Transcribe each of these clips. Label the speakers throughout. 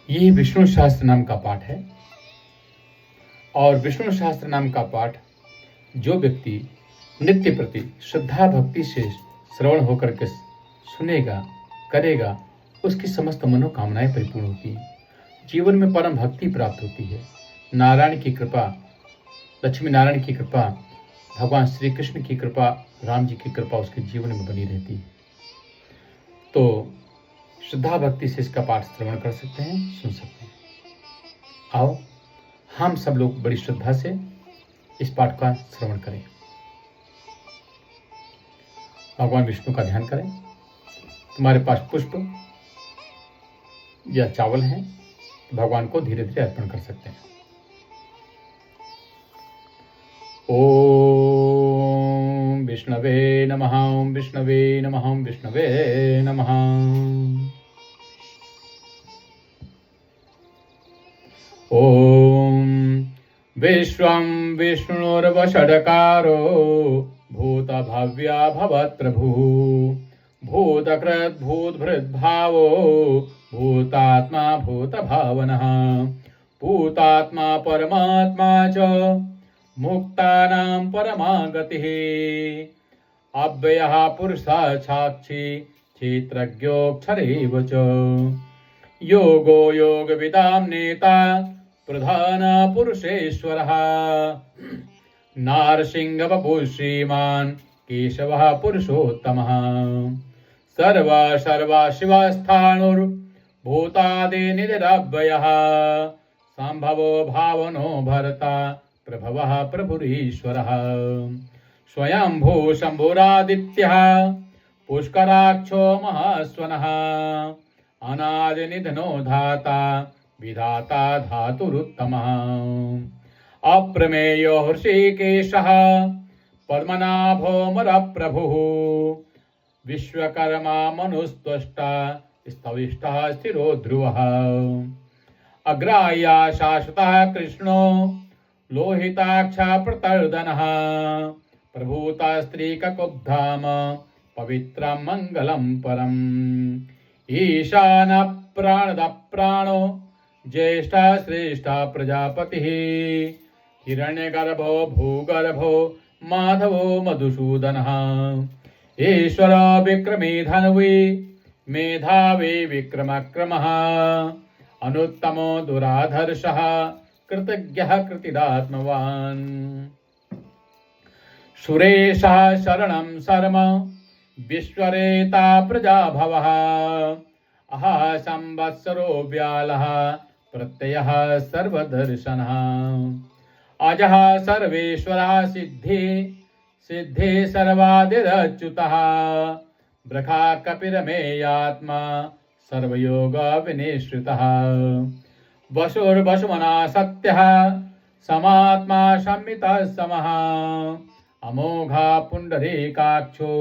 Speaker 1: ये विष्णु सहस्त्र नाम का पाठ है और विष्णु सहस्त्र नाम का पाठ जो व्यक्ति नित्य प्रति श्रद्धा भक्ति से श्रवण होकर के सुनेगा करेगा उसकी समस्त मनोकामनाएं परिपूर्ण होती हैं। जीवन में परम भक्ति प्राप्त होती है। नारायण की कृपा, लक्ष्मी नारायण की कृपा, भगवान श्री कृष्ण की कृपा, राम जी की कृपा उसके जीवन में बनी रहती है। तो श्रद्धा भक्ति से इसका पाठ श्रवण कर सकते हैं, सुन सकते हैं। आओ हम सब लोग बड़ी श्रद्धा से इस पाठ का श्रवण करें। भगवान विष्णु का ध्यान करें। तुम्हारे पास पुष्प या चावल हैं तो भगवान को धीरे धीरे अर्पण कर सकते हैं। ओम विष्णवे नमः, ओम विष्णवे नमः, ओम विष्णवे नमः। ओम विश्वं विष्णुर्वषडकारो भूतभव्या भवत्प्रभु भूतकृत् भूतभृद्भावो भूतात्मा भूतभावनः भूतात्मा परमात्मा च मुक्तानां परमा गतिः अव्ययः पुरुषः साक्षी क्षेत्रज्ञोऽक्षरेव च योगो योगविदां नेता प्रधान पुरुषेश्वरः नारसिंहवपुः श्रीमान् केशवः पुरुषोत्तमः सर्वशिवस्थाणुर्भूतादिनिरव्ययः संभवो भावनो भरता प्रभवः प्रभुरीश्वरः स्वयंभू शम्भुरादित्यः पुष्कराक्षो महास्वनः अनादिनिधनो धाता विधाता धातुरुत्तमः अप्रमेयो हृषिकेशः पद्मनाभोऽमरप्रभुः विश्वकर्मा मनुस्त्वष्टा स्तविष्टः स्थिरो ध्रुवः अग्राह्या शाश्वतः कृष्णो लोहिताक्षा प्रतर्दनः प्रभूता स्त्रीककुब्धाम पवित्रं मङ्गलं परम् ईशान प्राणदप्राणो ज्येष्ठा श्रेष्ठा प्रजापतिः हिरण्यगर्भो भूगर्भो माधवो मधुसूदनः ईश्वर विक्रमी धन्वी मेधावी विक्रमक्रमः अनुत्तमो दुराधर्षः कृतज्ञः कृतिदात्मवान् सुरेशः शरणं शर्म विश्वरेता प्रजाभवः अहा संवत्सरो व्यालः प्रत्ययः सर्वदर्शनः अजः सर्वेश्वरः सिद्धि सिद्धि सर्वादिरच्युतः ब्रखा कपिरमेयात्मा सर्वयोग विनिश्रितः वसुर्वसुमना सत्यः समात्मा संमितः समः अमोघा पुण्डरीकाक्षो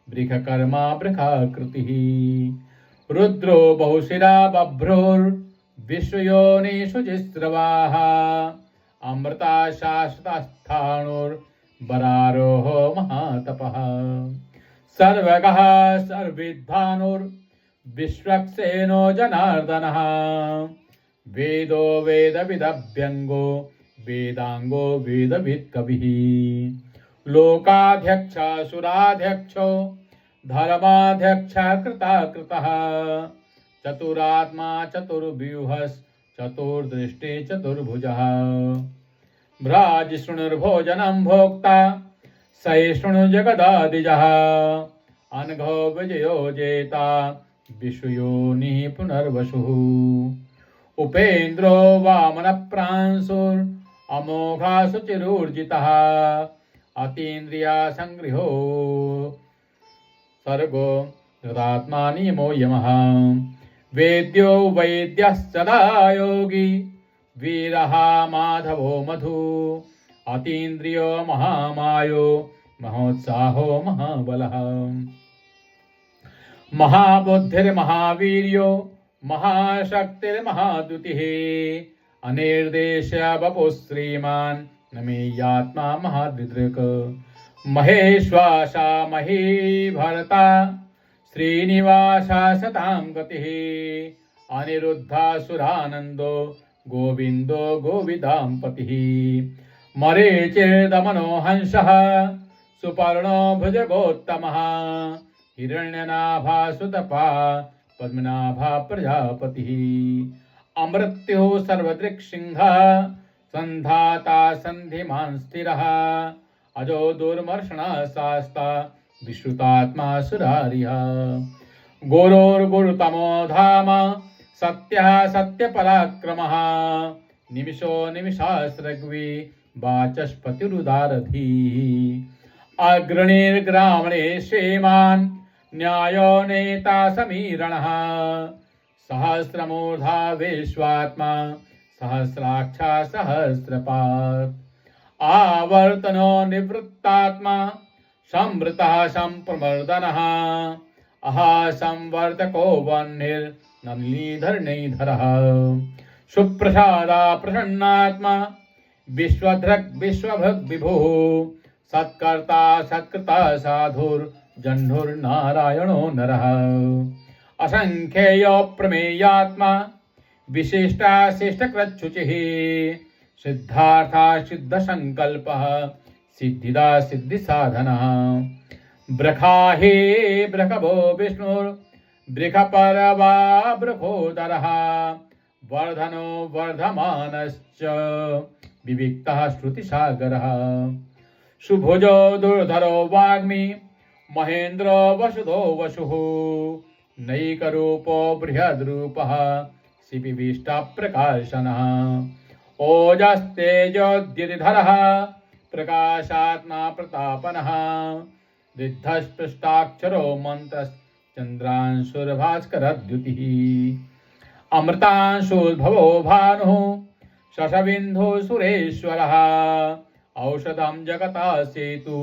Speaker 1: बृखकर्मा बृखाकृतिः रुद्रो बहुशिरा बभ्रुर्विश्वयोनिषु जिस्रवाः अमृता शाश्वतस्थाणुर्बरारोह महातपः सर्वगः सर्विद्धानुर्विश्वक्सेनो जनार्दनः वेदो वेदविदभ्यङ्गो वेदांगो वेदवित्कविः लोकाध्यक्ष सुराध्यक्षो धर्माध्यक्ष कृतः चतुरात्मा चतुर्व्यूहस् चतुर्दृष्टि चतुर्भुजः भ्राजिष्णुर्भोजनं भोक्ता सहिष्णु जगदादिजः अनघो विजयो जेता विश्वयोनिः पुनर्वसुः उपेन्द्रो वामनप्रांशुर् अमोघा शुचिरूर्जितः अतीन्द्रिया संगृहो सर्गो हृदात्मा नियमो यमः वेद्यो वैद्यः सदा योगी वीरः माधवो मधु अतीन्द्रियो महामायो महोत्साहो महाबलः महाबुद्धिर्महावीर्यो महाशक्तिर्महाद्युतिः अनिर्देश्य वपुः श्रीमान् नमेयात्मा महादृदृक् महेश्वासा मही भरता श्रीनिवासा सतां गतिः अनिरुद्धासुरानन्दो गोविन्दो गोविदाम्पतिः मरीचिर्दमनो हंसः सुपर्णो भुजगोत्तमः हिरण्यनाभासुतपा पद्मनाभा प्रजापतिः अमृत्युः सर्वदृक्सिंहः सन्धाता सन्धिमान् स्थिरः अजो दुर्मर्षणः शास्ता विश्रुतात्मा सुरारिः गुरुर्गुरुतमो धाम सत्यः सत्यपराक्रमः निमिषो निमिषास्रग्वी वाचस्पतिरुदारधीः अग्रणीर्ग्रामणे श्रीमान् न्यायो नेता समीरणः सहस्रमूर्धा विश्वात्मा सहस्राक्षा सहस्रपात् आवर्तनो निवृत्तात्मा संवृतः संप्रमर्दनः अहा संवर्तको वह्निर्नलिनीधरणीधरः सुप्रसादा प्रसन्नात्मा विश्वधृक् विश्वभृग् विभुः सत्कर्ता सत्कृता साधुर्जह्नुर्नारायणो नरः असंख्येयो प्रमेयात्मा विशिष्टा शिष्टकृच्छुचिः सिद्धार्था सिद्धसंकल्पः सिद्धिदा सिद्धिसाधनः ब्रखाहे ब्रखभो विष्णुर्बृखपरवा बृखोदरः वर्धनो वर्धमानश्च विविक्तः श्रुतिसागरः सुभुजो दुर्धरो वाग्मी महेन्द्रो वसुधो वसुः नैकरूपो बृहद्रूपः शिपिविष्टप्रकाशनः ओजस्तेजोद्युतिधरः प्रकाशात्मा प्रतापनः रिद्धस्पृष्टाक्षरो मन्त्रश्चन्द्रांशुर्भास्करद्युतिः अमृतांशुर्भवो भानुः शशबिन्दुः सुरेश्वरः औषधं जगता सेतु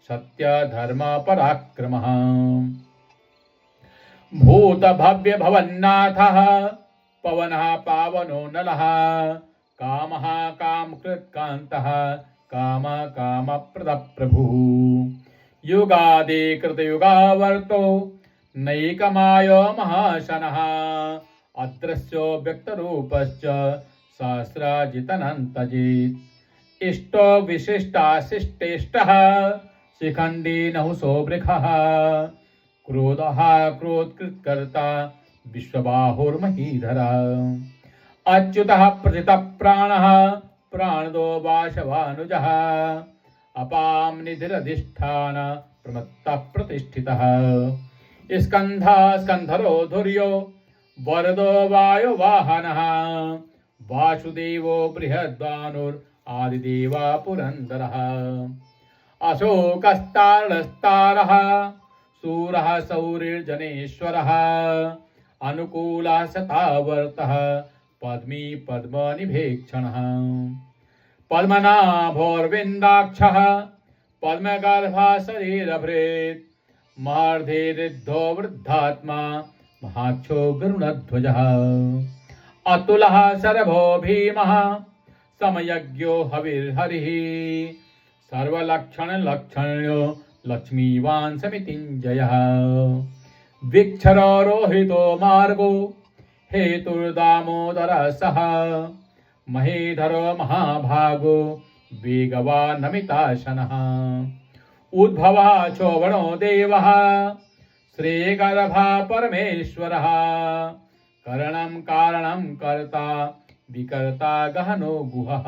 Speaker 1: सत्यधर्मपराक्रमः भूतभव्यभवन्नाथः पवनः पावनो नलः कामः कामकृत्कान्तः काम कामप्रदप्रभुः युगादिकृतयुगावर्तो नैकमायो महाशनः अदृश्यो व्यक्तरूपश्च सहस्राजितनन्तजित् इष्टो विशिष्टाशिष्टेष्टः शिखण्डी नहुसो वृखः क्रोधः क्रोधकृत्कर्ता विश्वबाहुर्महीधरः अच्युतः प्रथितः प्राणः प्राणदो वाशवानुजः अपां निधिरधिष्ठान प्रमत्तः प्रतिष्ठितः स्कन्धः स्कन्धरो धुर्यो वरदो वायुवाहनः वासुदेवो बृहद्वानुरादिदेवा पुरन्दरः अशोकस्तारस्तारः सूरः सौरिर्जनेश्वरः अनुकूलः सतावर्तः पद्मी पद्मनिभेक्षणः पद्मनाभोर्विन्दाक्षः पद्मगर्भः शरीरभृत् महर्षिरिद्धो वृद्धात्मा महाक्षो गरुणध्वजः अतुलः शरभो भीमः समयज्ञो हविर्हरिः सर्वलक्षणलक्षण्यो लक्ष्मीवान् समितिञ्जयः विक्षरो रोहितो मार्गो हेतुर्दामोदरः सः महीधरो महाभागो वेगवानमिताशनः उद्भवः चोवणो देवः श्रीगर्भः परमेश्वरः करणं कारणं कर्ता विकर्ता गहनो गुहः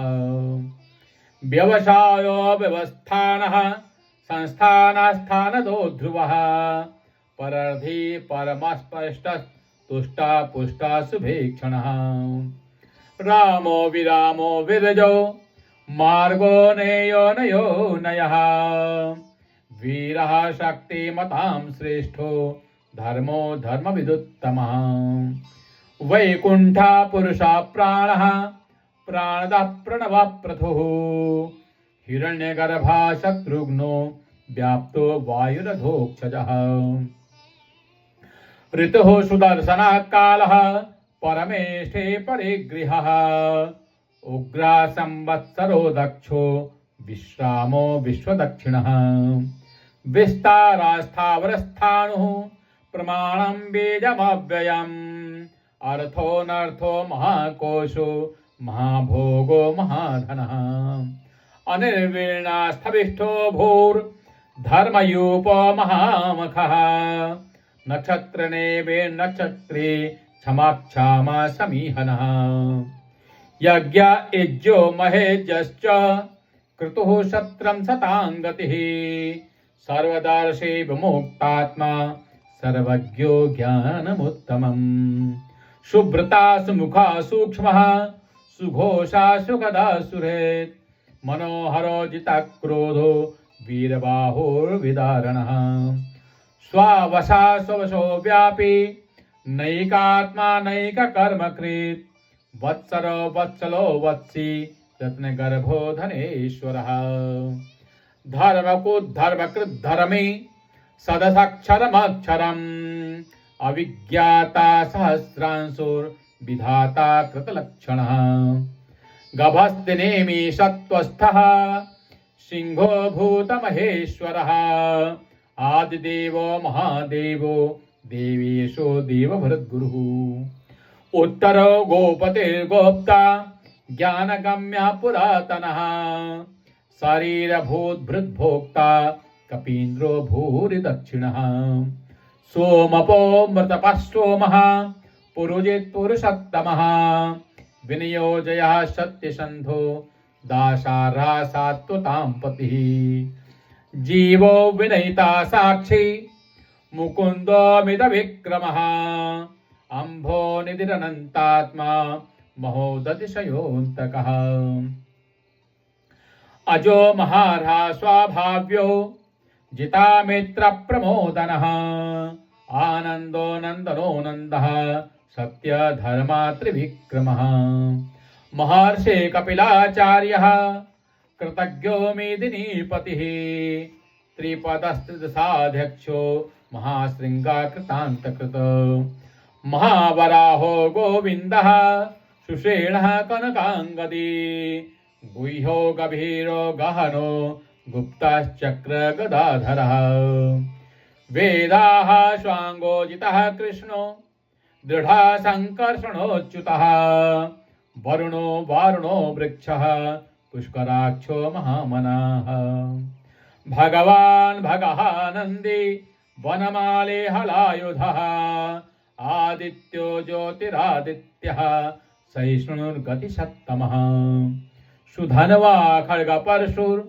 Speaker 1: व्यवसायो व्यवस्थानः संस्थानस्थानदो ध्रुवः परर्धि परमस्पष्टः तुष्टा पुष्टा शुभेक्षणः रामो विरामो विरजो मार्गो नेयो नयो नयः वीरः शक्तिमतां श्रेष्ठो धर्मो धर्मविदुत्तमः वैकुण्ठः पुरुषः प्राणः प्राणदः प्रणवः प्रथुः हिरण्यगर्भः शत्रुघ्नो व्याप्तो वायुरधोक्षजः ऋतुः सुदर्शनः कालः परमेष्ठे परिगृहः उग्रः संवत्सरो दक्षो विश्रामो विश्वदक्षिणः विस्तारास्थावरस्थाणुः प्रमाणं बीजमव्ययम् अर्थोऽनर्थो महाकोशो महाभोगो महाधनः अनिर्वीणास्थविष्ठो भूर्धर्मयूपो महामखः नक्षत्रनेवे नक्षत्रे क्षमाक्षामा समीहनः यज्ञ इज्यो महेज्यश्च क्रतुः शत्रं सतां गतिः सर्वदर्शी विमुक्तात्मा सर्वज्ञो ज्ञानमुत्तमम् शुभ्रता सुमुखा सूक्ष्मः सुघोषा सुखदा सुरेत् मनोहरो जितक्रोधो वीरबाहुर्विदारणः स्वावशा स्ववशो व्यापी नैकात्मा नैककर्मकृत् वत्सरो वत्सलो वत्सी रत्नगर्भो धनेश्वरः धर्मकुद्धर्मकृद्धर्मी सदसक्षरमक्षरम् अविज्ञाता सहस्रांशुर्विधाता कृतलक्षणः गभस्तिनेमि सत्त्वस्थः सिंहो भूतमहेश्वरः आदिदेवो महादेवो देवेशो देवभृद्गुरुः उत्तरो गोपतिर्गोप्ता ज्ञानगम्यः पुरातनः शरीरभूद्भृद्भोक्ता कपीन्द्रो भूरि दक्षिणः सोमपो मृतपः सोमः पुरुजित् पुरुषोत्तमः विनियोजयः सत्यसन्धो दासारा सात्वतां पतिः जीवो विनयिता साक्षी मुकुन्दोऽमितविक्रमः अम्भो निधिरनन्तात्मा महोदतिशयोऽन्तकः अजो महार्हा स्वाभाव्यो जितामित्रप्रमोदनः आनन्दो नन्दनो नन्दः सत्यधर्मा त्रिविक्रमः महर्षि कपिलाचार्यः कृतज्ञो मेदिनीपतिः त्रिपदस्त्रिदशाध्यक्षो महाशृङ्गाकृतान्तकृत महावराहो गोविन्दः सुषेणः कनकाङ्गदी गुह्यो गभीरो गहनो गुप्तश्चक्रगदाधरः वेदाः स्वाङ्गोजितः कृष्णो दृढा सङ्कर्षणोच्युतः वरुणो वारुणो वृक्षः पुष्कराक्षो महामनाः भगवान् भगः नन्दी वनमाले हलायुधः आदित्यो ज्योतिरादित्यः सहिष्णुर्गतिसत्तमः सुधन्वा खड्गपरशुर्दारुणो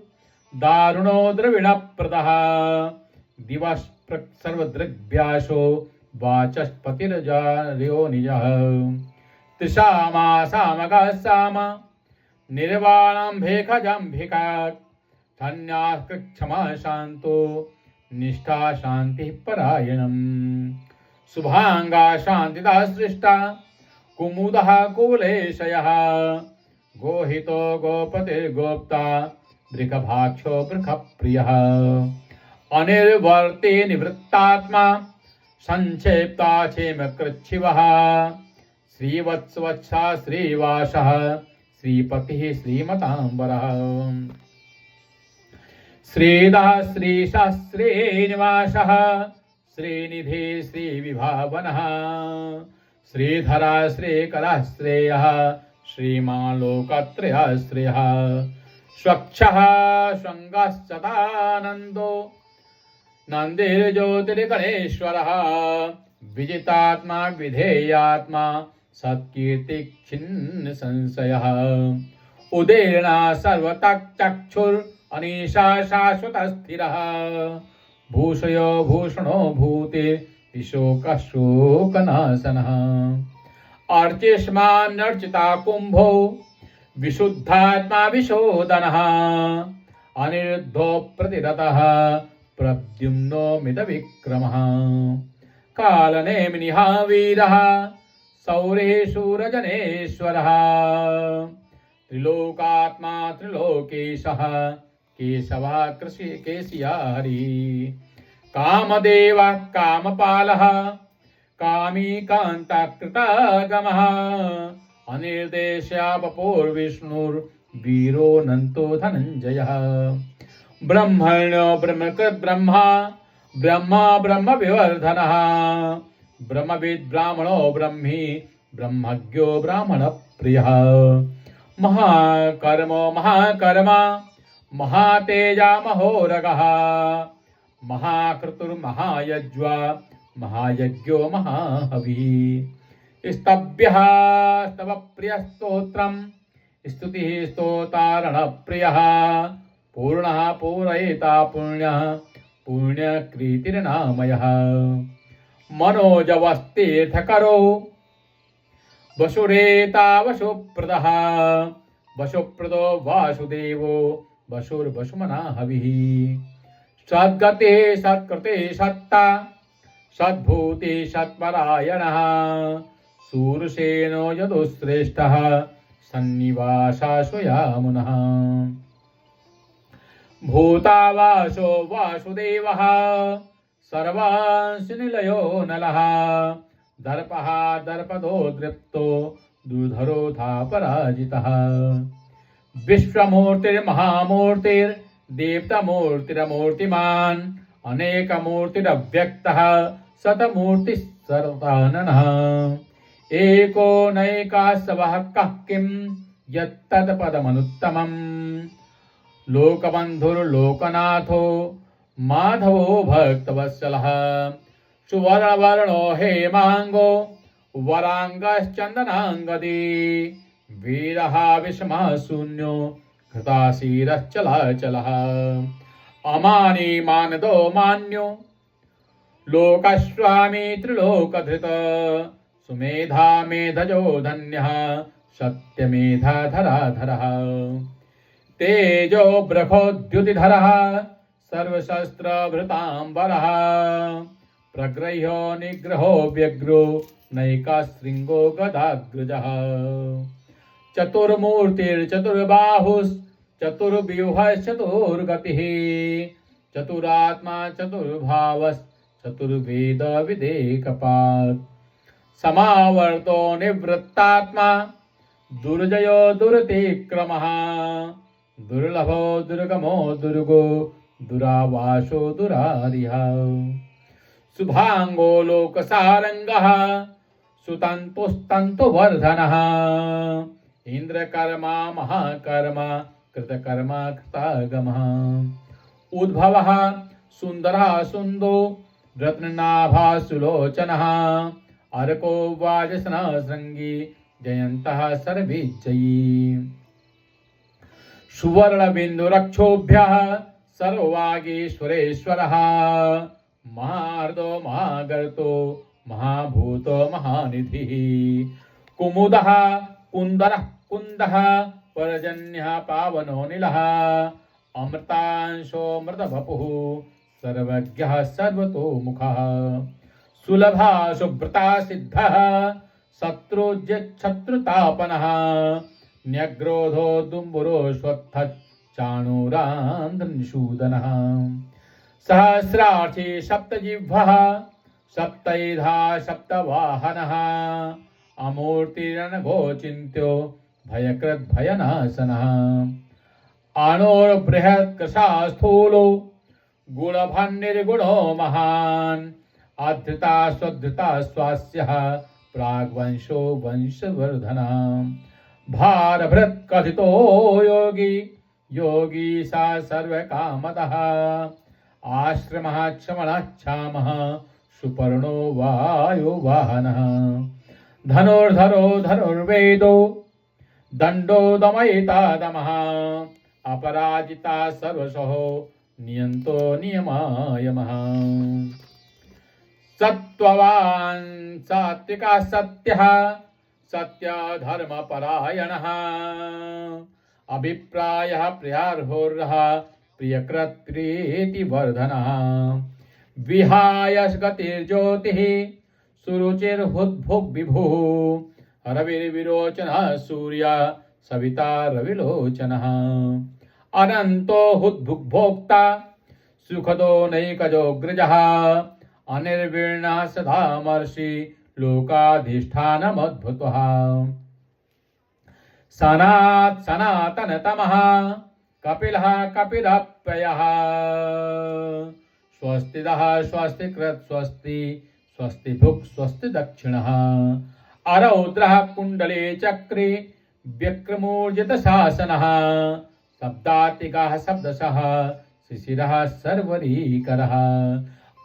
Speaker 1: द्रविणप्रदः दिवः सर्वदृग्भ्यासो वाचस्पतिर्जार्यो निजः त्रिशामा सामगः साम निर्वाणम्भिखजम्भिका धन्याः क्षमा शान्तो निष्ठा शान्तिः परायणम् शुभांगा शांतिदा सृष्टा कुमुदः कुलेशयः गोहितो गोपतिर्गोप्ता वृषभाक्षो वृषप्रियः अनिर्वर्ते निवृत्तात्मा संक्षेप्ता क्षेमकृच्छिवः श्रीवत्सवत्सा श्रीवासः श्रीपतिः श्रीमतांबरः श्रीदः श्रीशः श्रीनिवासः श्रीनिधि श्रीविभावनः श्रीधरा श्रीकरः श्रेयः श्रीमान् लोकत्रयश्रेयः स्वच्छः शृङ्गश्चतानन्दो नन्दिर्ज्योतिर्गणेश्वरः विजितात्मा विधेयात्मा सत्कीर्तिक्षिन्न संशयः उदीर्णा सर्वतक्चक्षुर् अनीशा शाश्वतस्थिरः भूषयो भूषणो भूतिर्विशोकः शोकनाशनः अर्चिष्मान्नर्चिता कुम्भो विशुद्धात्मा विशोदनः अनिरुद्धो प्रतिरतः प्रद्युम्नो मितविक्रमः कालनेमिनिः वीरः सौरे शूरजनेश्वरः त्रिलोकात्मा त्रिलोकेशः केशवः केशिया हरि कामदेवः कामपालः कामी कान्ताकृतागमः अनिर्देश्यावपोर्विष्णुर्वीरो नन्तो धनञ्जयः ब्रह्मण्यो ब्रह्मकृत् ब्रह्मा ब्रह्मा ब्रह्मविवर्धनः ब्रह्मविद् ब्राह्मणो ब्रह्मी ब्रह्मज्ञो ब्राह्मणप्रियः महाकर्मो महाकर्मा महातेजा महोरगः महाक्रतुर्महायज्वा महायज्ञो महाहविः स्तभ्यः स्तवप्रियस्तोत्रम् स्तुतिः स्तोतारणप्रियः पूर्णः पूरयिता पुण्यः पुण्यकृतिर्नामयः मनोजवस्तीर्थकरो वसुरेता वसुप्रदः वसुप्रदो वासुदेवो वसुर्वसुमना हविः सद्गते सत्कृते सत्ता सद्भूते सत्परायणः शूरसेनो यदुश्रेष्ठः सन्निवासाशुयामुनः भूतावासो वासुदेवः सर्वांश निलयो नलः दर्पः दर्पदो दृप्तो दुर्धरोधा पराजितः विश्वमूर्तिर्महामूर्तिर्देवतामूर्तिरमूर्तिमान् अनेकमूर्तिरव्यक्तः शतमूर्तिः सर्वताननः एको नैकास्सवः कः किं यत्तत्पदमनुत्तमम् लोकबन्धुर्लोकनाथो माधवो भक्तवत्सलः सुवर्णवर्णो हेमांगो वरांगश्चंदनांगदी वीरः विषमः शून्यो घृताशीरश्चलाचलः अमानी मानदो मान्यो लोकस्वामी त्रिलोकधृत सुमेधा मेधजो धन्यः सत्यमेधाधराधरः तेजो ब्रखोद्युतिधरः सर्वशस्त्रभृतांबरः प्रग्रह्यो निग्रहो व्यग्रो नैकाशृङ्गो गदाग्रजः चतुर्मूर्तिर्चतुर्बाहुश्चतुर्व्यूहश्चतुर्गतिः चतुरात्मा चतुर्भावश्चतुर्वेदविदेकपात् समावर्तो निवृत्तात्मा दुर्जयो दुरतिक्रमः दुर्लभो दुर्गमो दुर्गो दुरावासो दुरारिः शुभांगो लोकसारंगः सुतन्तुस्तन्तुवर्धनः इंद्रकर्मा महाकर्मा कृतकर्मा कृतागमः उद्भवः सुन्दरः सुन्दो रत्ननाभा सुलोचनः अर्को वाजसनः शृंगी जयन्तः सर्वविजयी सुवर्णबिन्दुरक्षोभ्यः सर्ववागीश्वरेश्वरः महार्दो महागर्तो महाभूतो महानिधिः कुमुदः कुन्दरः कुन्दः पर्जन्यः पावनोऽनिलः अमृतांशो मृतवपुः सर्वज्ञः सर्वतोमुखः सुलभा सुभृता सिद्धः शत्रुतापनः न्यग्रोधो दुम्बुरो स्वत्थच्चाणूरान्ध्रनिषूदनः सहस्रार्थी सप्तजिह्वः सप्तैधा सप्तवाहनः अमूर्तिरनघोचिन्त्यो भयकृद्भयनाशनः आणोर्बृहत्कृशा स्थूलो गुणभन्निर्गुणो महान् अधृता स्वधृता स्वास्यः प्राग्वंशो वंशवर्धनः भारभृत् कथितो योगी योगी सा सर्वकामतः आश्रमः क्षमणः क्षामः सुपर्णो वायो वाहनः धनुर्धरो धनुर्वेदो दण्डो दमयिता दमः अपराजिता सर्वशः नियन्तो नियमायमः सत्त्ववान् सात्विकः सत्यः सत्यधर्मपरायणः अभिप्रायः प्रियार्होर्हः प्रियकृत्प्रीतिवर्धनः विहाय गतिर्ज्योतिः सुरुचिर्हुद्भुग्विभुः रविर्विरोचनः सूर्य सविता रविलोचनः अनन्तो हुद्भुग्भोक्ता सुखदो नैकजोऽग्रजः अनिर्वीर्णः सदा महर्षि लोकाधिष्ठानमद्भुतः सनातनतमः कपिलः कपिलप्ययः स्वस्तिदः स्वस्तिकृत् स्वस्ति स्वस्ति भुक् स्वस्ति दक्षिणः अरौद्रः कुण्डले चक्रे व्यक्रमोर्जित शासनः शब्दातिकः शब्दशः शिशिरः सर्वरीकरः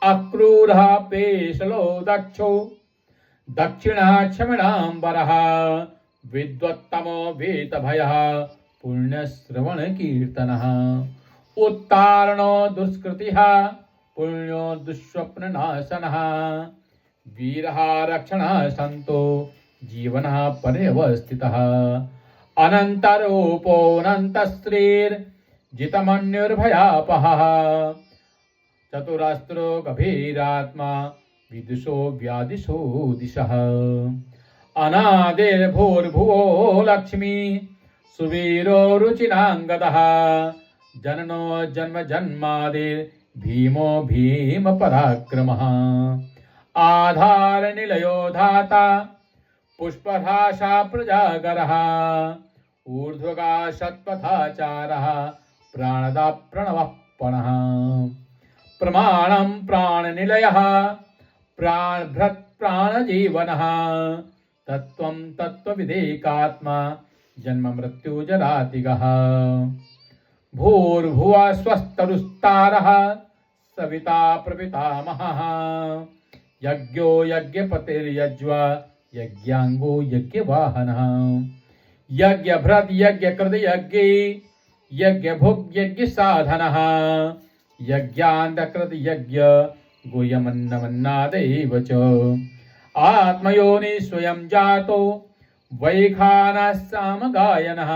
Speaker 1: अक्रूरः पेशलो दक्षो दक्षिणः क्षमिणाम्बरः विद्वत्तमो वीतभयः पुण्यश्रवणकीर्तनः उत्तारणो दुष्कृतिः पुण्यो दुःस्वप्ननाशनः वीरः रक्षणः सन्तो जीवनः पर्यवस्थितः अनन्तरूपोऽनन्तश्रीर्जितमन्युर्भयापहः चतुरास्त्रो गभीरात्मा विदुषो व्यादिशो दिशः अनादिर्भूर्भुवो लक्ष्मी सुवीरो रुचिराङ्गदः जननो जन्म जन्मादिर्भीमो भीम पराक्रमः आधारनिलयो धाता पुष्पभाषा प्रजागरः ऊर्ध्वगा शतपथाचारः प्राणदा प्रणवः पणः प्रमाणं प्राणनिलयः प्राणभृत् प्राणजीवनः तत्त्वं तत्त्वविदेकात्मा जन्म मृत्यु जरातिगः भूर्भुवः स्वस्तरुस्तारः सविता प्रपितामहः यज्ञो यज्ञपतिर्यज्वा यज्ञांगो यज्ञवाहनः यज्ञभृत् यज्ञकृत यज्ञे यज्ञभुग् यज्ञसाधनः यज्ञान्तकृत यज्ञ गुह्यमन्नमन्नादेव च आत्मयोनि स्वयं जातो वैखानः सामगायनः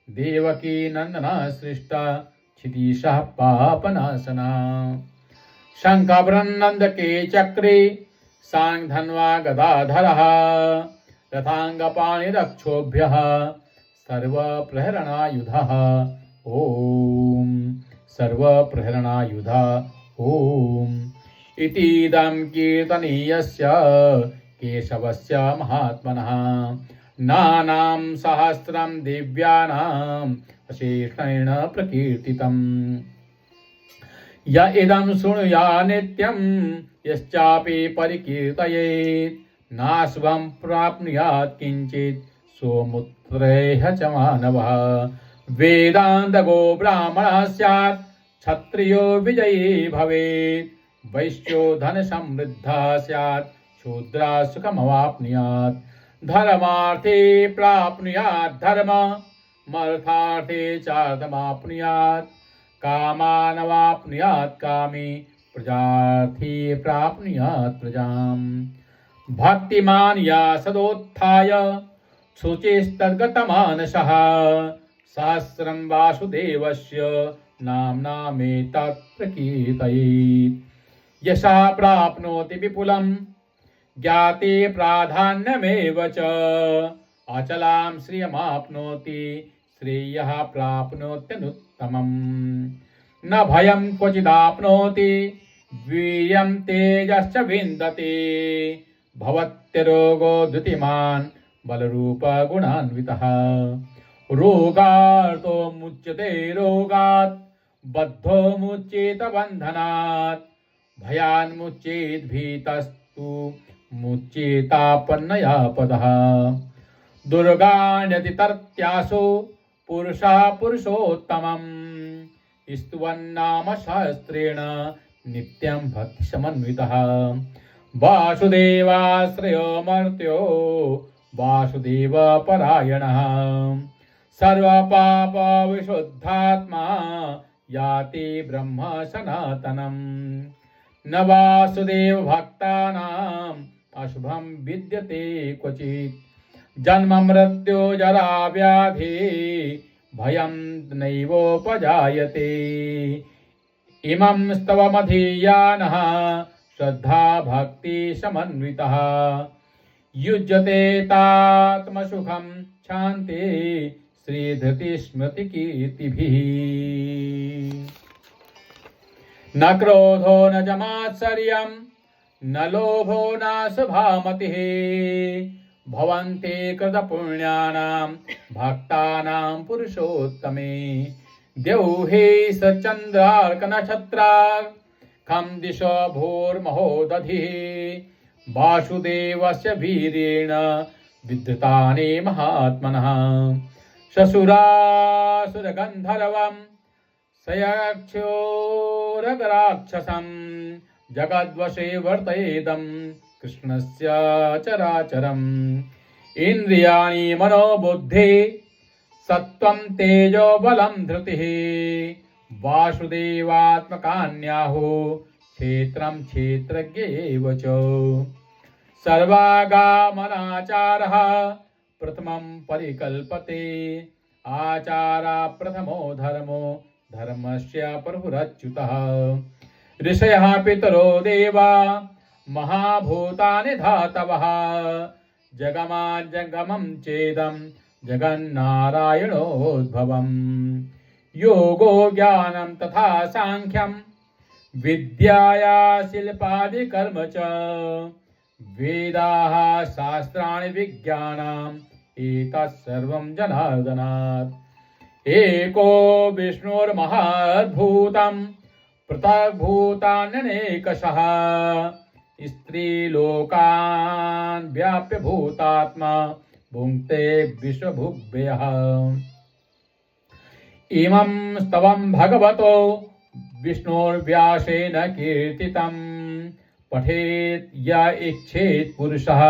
Speaker 1: देवकी नन्दनः सृष्टा क्षितीशः पापनाशनः शङ्खबृन्नन्दके चक्रे साङ्गधन्वा गदाधरः रथाङ्गपाणिरक्षोभ्यः सर्वप्रहरणायुधः ॐ सर्वप्रहरणायुधा ॐ इतीदं कीर्तनीयस्य केशवस्य महात्मनः नानां सहस्रं दिव्यानाम् अशेषेण प्रकीर्तितम् य इदं शृणुया नित्यं यश्चापि परिकीर्तयेत् नाशवं प्राप्नुयात् किञ्चित् सोमुत्रेह च मानवः वेदान्तगो ब्राह्मणः स्यात् क्षत्रियो विजयी भवेत् वैश्यो धनसमृद्धः स्यात् शूद्रा सुखमवाप्नुयात् धर्मार्थे प्राप्नुयात् धर्ममर्थार्थे चार्थमाप्नुयात् कामानवाप्नुयात् कामी प्रजार्थी प्राप्नुयात् प्रजाम् भक्तिमान् या सदोत्थाय शुचिस्तद्गतमानसः सहस्रं वासुदेवस्य नाम्नामेतत् प्रकीर्तयेत् यशः प्राप्नोति विपुलं ज्ञाते प्राधान्यमेव च अचलां श्रियमाप्नोति श्रेयः प्राप्नोत्यनुत्तमम् न भयं क्वचिदाप्नोति वीर्यं तेजश्च विन्दते भवत्यरोगो द्युतिमान् बलरूपगुणान्वितः रोगार्तो मुच्यते रोगात् बद्धो मुच्येत बन्धनात् भयान्मुच्येत् भीतस्तु मुच्येतापन्नयापदः दुर्गाण्यति तर्त्यासो पुरुषः पुरुषोत्तमम् स्तुवन्नाम सहस्रेण नित्यं भक्तिसमन्वितः वासुदेवाश्रयो मर्त्यो वासुदेवपरायणः सर्वपापविशुद्धात्मा याति ब्रह्म सनातनम् न वासुदेव भक्तानाम् अशुभं विद्यते क्वचित् जन्म मृत्यु जरा व्याधि भयं नैवोपजायते इमं स्तवमधीयानः श्रद्धा भक्ति समन्वितः युज्यते तात्मसुखं शान्ति श्रीधृति स्मृति कीर्तिभिः न क्रोधो न जमात्सर्यं न लोभो न शुभामतिः भवन्ते कृतपुण्यानां भक्तानां पुरुषोत्तमे द्यौहे सचन्द्रार्कनक्षत्रार्कं दिशो भूर्महो दधिः वासुदेवस्य वीरेण विद्युतानि महात्मनः शशुरासुरगन्धर्वं सयक्षोरगराक्षसं जगद्वशे वर्तयेदं कृष्णस्य चराचरम् इन्द्रियाणि मनोबुद्धि सत्त्वं तेजो बलं धृतिः वासुदेवात्मकान्याहो क्षेत्रं क्षेत्रज्ञ एव च सर्वागामनाचारः प्रथमं परिकल्पते आचारा प्रथमो धर्मो धर्मस्य प्रभुरच्युतः ऋषयः पितरो देवा महाभूतानि धातवः जगमाजगमं चेदं जगन्नारायणोद्भवम् योगो ज्ञानं तथा सांख्यं विद्याया शिल्पादिकर्म च वेदाः शास्त्राणि विज्ञानम् एतत्सर्वं जनार्दनात् एको विष्णुर्महाद्भूतं पृथग्भूतान्यनेकशः स्त्रीलोकान् व्याप्य भूतात्मा भुङ्क्ते विश्वभुग्भयः इमं स्तवं भगवतो विष्णोर्व्यासेन कीर्तितं पठेत् य इच्छेत् पुरुषः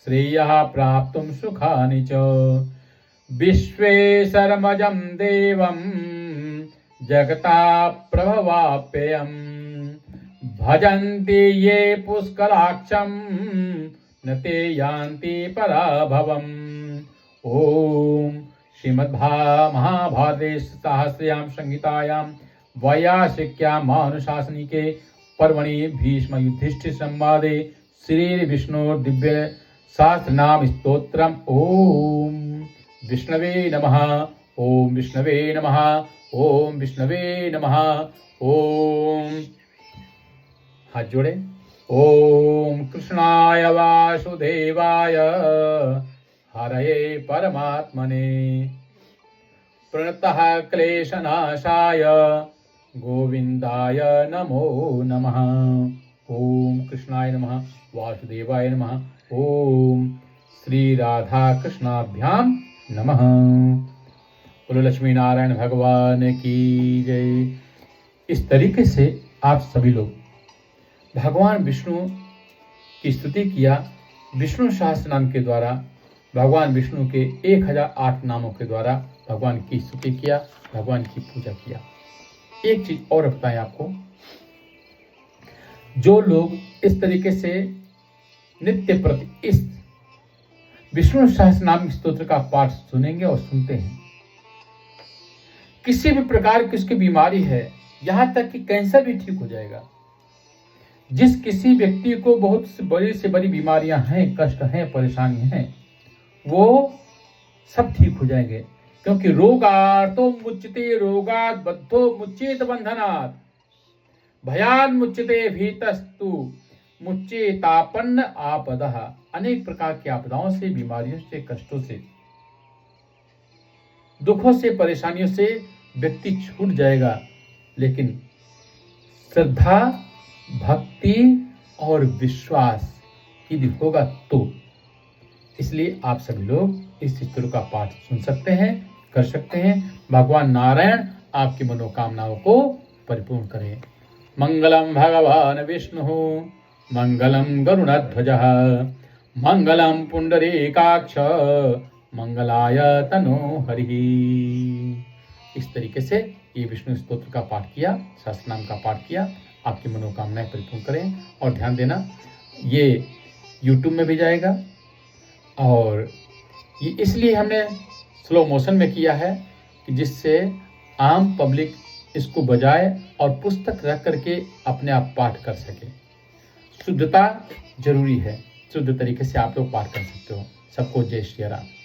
Speaker 1: श्रेयः प्राप्तुं सुखानि च विश्वेशर्मजं देवं जगता प्रभवाप्ययम् भजन्ति ये पुष्कराक्षं न ते यान्ति पराभवम् ओम श्रीमद्महाभारते सहस्रयां संहितायां वैयासिक्याम् अनुशासनिके पर्वणि भीष्म युधिष्ठिर संवादे श्री विष्णु दिव्य सहस्रनाम स्तोत्रम ओम विष्णवे नमः ओम विष्णवे नमः ओम विष्णवे नमः ओम हाथ जोड़े ओम कृष्णाय वासुदेवाय हरये परमात्मने प्रणतः क्लेशनाशाय गोविंदाय नमो नमः ओम कृष्णाय नमः वासुदेवाय नमः ओम श्री राधा कृष्णाभ्याम नमः। बोलो लक्ष्मी नारायण भगवान की जय। इस तरीके से आप सभी लोग भगवान विष्णु की स्तुति किया, विष्णु सहस्त्र नाम के द्वारा भगवान विष्णु के 1008 नामों के द्वारा भगवान की स्तुति किया, भगवान की पूजा किया। एक चीज और बताएं आपको, जो लोग इस तरीके से नित्य प्रति इस विष्णु सहस्त्र नाम स्तोत्र का पाठ सुनेंगे और सुनते हैं, किसी भी प्रकार की उसकी बीमारी है, यहां तक कि कैंसर भी ठीक हो जाएगा। जिस किसी व्यक्ति को बहुत बड़ी से बड़ी बीमारियां हैं, कष्ट हैं, परेशानी हैं, वो सब ठीक हो जाएंगे, क्योंकि रोगार्तो मुच्यते रोगात् बद्धो मुच्येत बंधनात् भयान् मुच्यते भीतस्तु मुच्येतापन्न आपदः। अनेक प्रकार की आपदाओं से, बीमारियों से, कष्टों से, दुखों से, परेशानियों से व्यक्ति छूट जाएगा, लेकिन श्रद्धा, भक्ति और विश्वास यदि होगा तो। इसलिए आप सभी लोग इस स्तोत्र का पाठ सुन सकते हैं, कर सकते हैं। भगवान नारायण आपकी मनोकामनाओं को परिपूर्ण करें। मंगलम भगवान विष्णु मंगलम गरुड़ध्वजः मंगलम पुंडरीकाक्ष मंगलाय तनो हरि। इस तरीके से ये विष्णु स्तोत्र का पाठ किया, सहस्त्र नाम का पाठ किया, आपकी मनोकामनाएं परिपूर्ण करें। और ध्यान देना, ये YouTube में भी जाएगा, और ये इसलिए हमने स्लो मोशन में किया है कि जिससे आम पब्लिक इसको बजाए और पुस्तक रख करके अपने आप पाठ कर सके। शुद्धता जरूरी है, शुद्ध तरीके से आप लोग पाठ कर सकते हो। सबको जय श्री राम।